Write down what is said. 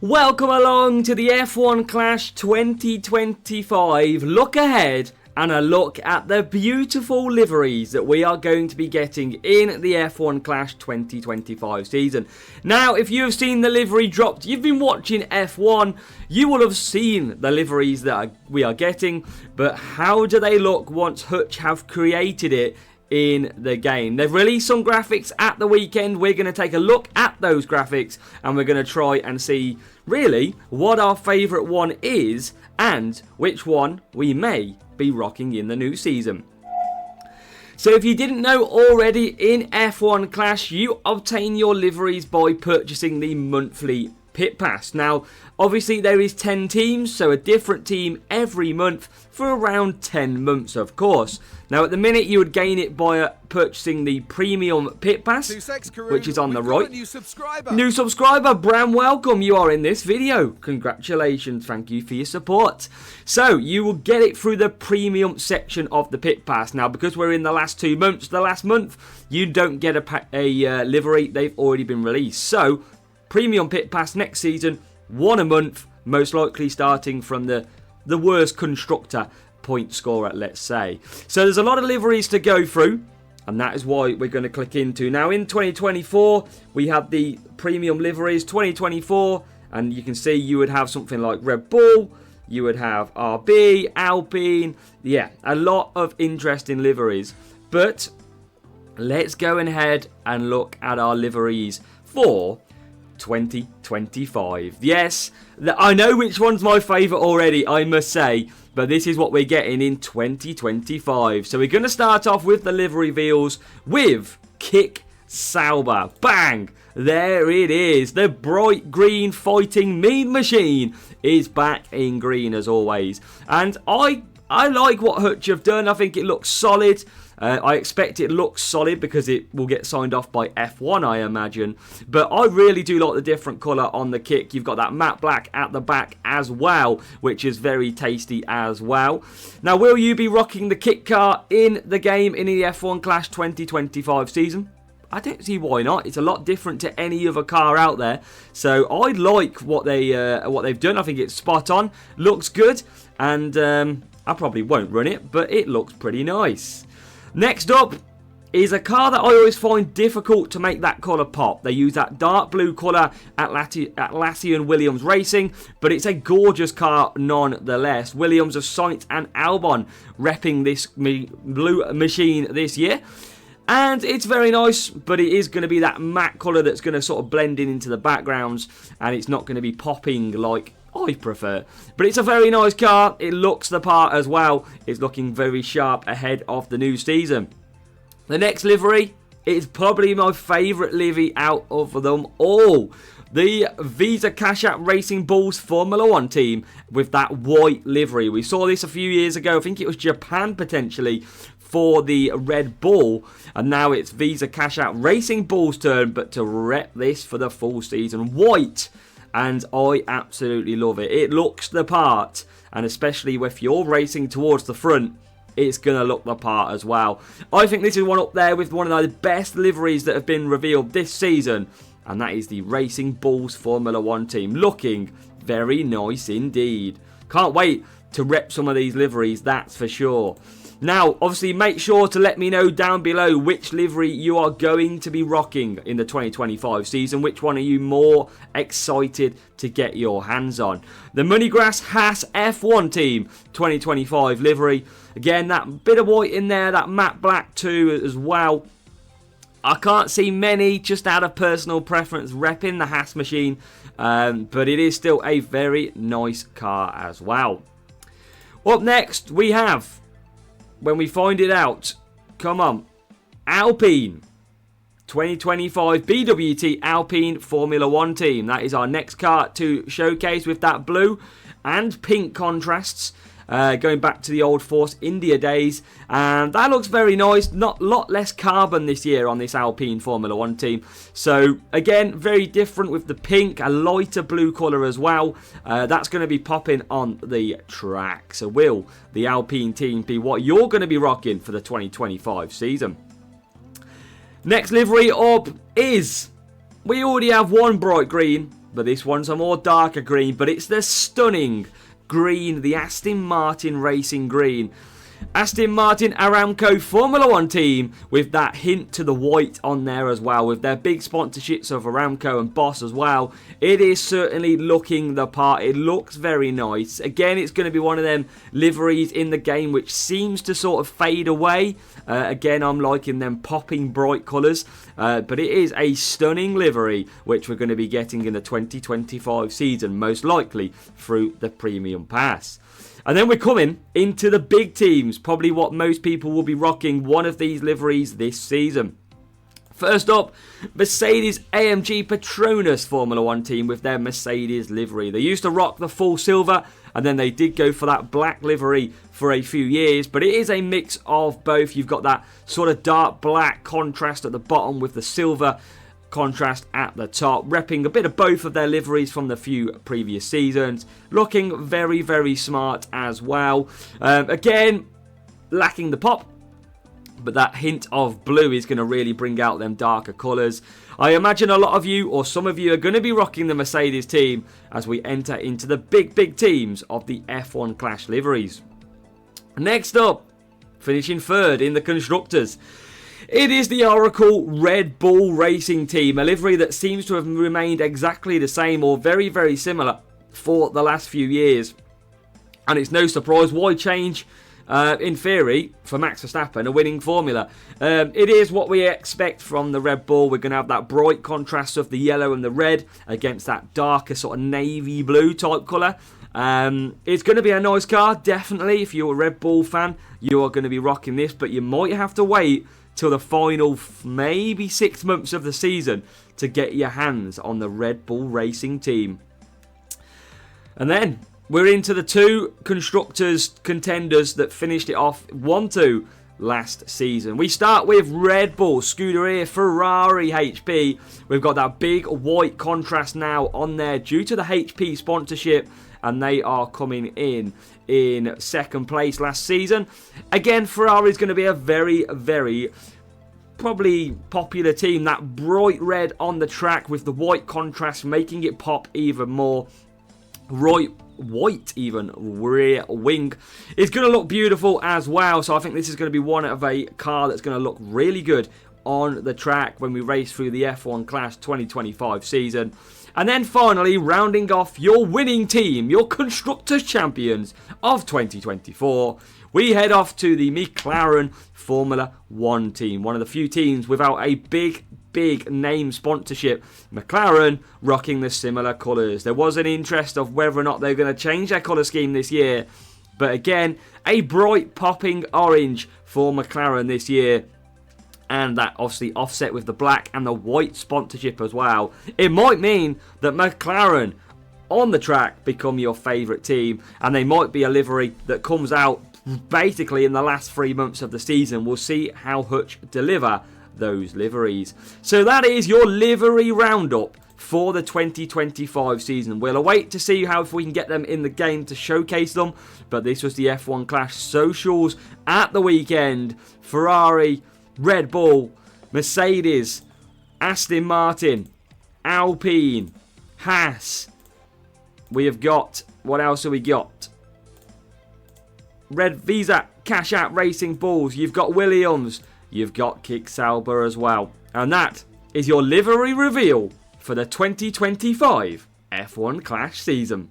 Welcome along to the F1 Clash 2025 look ahead and a look at the beautiful liveries that we are going to be getting in the F1 Clash 2025 season. Now, if you have seen the livery dropped, you've been watching F1, you will have seen the liveries that we are getting, but how do they look once Hutch have created it in the game? They've released some graphics at the weekend. We're going to take a look at those graphics and we're going to try and see really what our favourite one is and which one we may be rocking in the new season. So if you didn't know already, in F1 Clash you obtain your liveries by purchasing the monthly pit pass. Now obviously there is 10 teams, so a different team every month for around 10 months of course. Now at the minute you would gain it by purchasing the premium pit pass, which is on the right. New subscriber, Bram, welcome, you are in this video. Congratulations, thank you for your support. So you will get it through the premium section of the pit pass. Now because we're in the last 2 months, the last month you don't get a livery, they've already been released. So premium pit pass next season, one a month, most likely starting from the worst constructor point scorer, let's say. So there's a lot of liveries to go through, and that is why we're going to click into. Now in 2024, we have the premium liveries, 2024, and you can see you would have something like Red Bull, you would have RB, Alpine, yeah, a lot of interesting liveries. But let's go ahead and look at our liveries for 2025. Yes, I know which one's my favourite already, I must say, but this is what we're getting in 2025. So we're going to start off with the livery reveals with Kick Sauber. Bang! There it is. The bright green fighting mean machine is back in green as always. And I like what Hutch have done. I think it looks solid. I expect it looks solid because it will get signed off by F1, I imagine. But I really do like the different colour on the kick. You've got that matte black at the back as well, which is very tasty as well. Now, will you be rocking the kick car in the game in the F1 Clash 2025 season? I don't see why not. It's a lot different to any other car out there. So I like what they've done. I think it's spot on. Looks good. And I probably won't run it, but it looks pretty nice. Next up is a car that I always find difficult to make that colour pop. They use that dark blue colour at Atlassian Williams Racing, but it's a gorgeous car nonetheless. Williams of Sainz and Albon repping this blue machine this year. And it's very nice, but it is going to be that matte colour that's going to sort of blend in into the backgrounds, and it's not going to be popping like I prefer. But it's a very nice car. It looks the part as well. It's looking very sharp ahead of the new season. The next livery is probably my favourite livery out of them all. The Visa Cash App Racing Bulls Formula 1 team with that white livery. We saw this a few years ago. I think it was Japan potentially for the Red Bull. And now it's Visa Cash App Racing Bulls' turn, but to rep this for the full season. White. And I absolutely love it. It looks the part, and especially if you're racing towards the front, it's going to look the part as well. I think this is one up there with one of the best liveries that have been revealed this season, and that is the Racing Bulls Formula 1 team. Looking very nice indeed. Can't wait to rep some of these liveries, that's for sure. Now, obviously, make sure to let me know down below which livery you are going to be rocking in the 2025 season. Which one are you more excited to get your hands on? The Moneygrass Haas F1 team 2025 livery. Again, that bit of white in there, that matte black too as well. I can't see many, just out of personal preference, repping the Haas machine. But it is still a very nice car as well. Up next, we have, when we find it out, come on, Alpine 2025 BWT Alpine Formula 1 team. That is our next car to showcase with that blue and pink contrasts. Going back to the old Force India days, and that looks very nice. Not a lot less carbon this year on this Alpine Formula 1 team. So again, very different with the pink, a lighter blue colour as well. That's going to be popping on the track. So will the Alpine team be what you're going to be rocking for the 2025 season? Next livery up is, we already have one bright green, but this one's a more darker green, but it's the stunning green, the Aston Martin Racing Green. Aston Martin Aramco Formula 1 team with that hint to the white on there as well, with their big sponsorships of Aramco and Boss as well. It is certainly looking the part. It looks very nice. Again, it's going to be one of them liveries in the game which seems to sort of fade away. Again, I'm liking them popping bright colours, but it is a stunning livery which we're going to be getting in the 2025 season, most likely through the Premium Pass. And then we're coming into the big teams, probably what most people will be rocking one of these liveries this season. First up, Mercedes AMG Petronas Formula 1 team with their Mercedes livery. They used to rock the full silver, and then they did go for that black livery for a few years, but it is a mix of both. You've got that sort of dark black contrast at the bottom with the silver contrast at the top, repping a bit of both of their liveries from the few previous seasons. Looking very, very smart as well. Again, lacking the pop, but that hint of blue is going to really bring out them darker colours. I imagine a lot of you, or some of you, are going to be rocking the Mercedes team as we enter into the big, big teams of the F1 Clash liveries. Next up, finishing third in the Constructors, it is the Oracle Red Bull Racing Team, a livery that seems to have remained exactly the same or very, very similar for the last few years. And it's no surprise why change, in theory, for Max Verstappen, a winning formula. It is what we expect from the Red Bull. We're going to have that bright contrast of the yellow and the red against that darker sort of navy blue type colour. It's going to be a nice car, definitely. If you're a Red Bull fan, you are going to be rocking this, but you might have to wait till the final maybe 6 months of the season to get your hands on the Red Bull Racing team. And then we're into the two Constructors contenders that finished it off 1-2 last season. We start with Red Bull, Scuderia Ferrari HP. We've got that big white contrast now on there due to the HP sponsorship, and they are coming in second place last season. Again, Ferrari is going to be a very, very probably popular team. That bright red on the track with the white contrast making it pop even more. White even rear wing. It's going to look beautiful as well. So I think this is going to be one of a car that's going to look really good on the track when we race through the F1 Clash 2025 season. And then finally, rounding off your winning team, your Constructors champions of 2024, we head off to the McLaren Formula 1 team. One of the few teams without a big name sponsorship. McLaren rocking the similar colours. There was an interest of whether or not they're going to change their colour scheme this year. But again, a bright popping orange for McLaren this year. And that obviously offset with the black and the white sponsorship as well. It might mean that McLaren on the track become your favourite team, and they might be a livery that comes out basically in the last 3 months of the season. We'll see how Hutch deliver those liveries. So that is your livery roundup for the 2025 season. We'll await to see how if we can get them in the game to showcase them, but this was the F1 Clash socials at the weekend. Ferrari, Red Bull, Mercedes, Aston Martin, Alpine, Haas. We have got, what else have we got? Red Visa, Cash Out Racing Bulls. You've got Williams. You've got Kick Sauber as well. And that is your livery reveal for the 2025 F1 Clash season.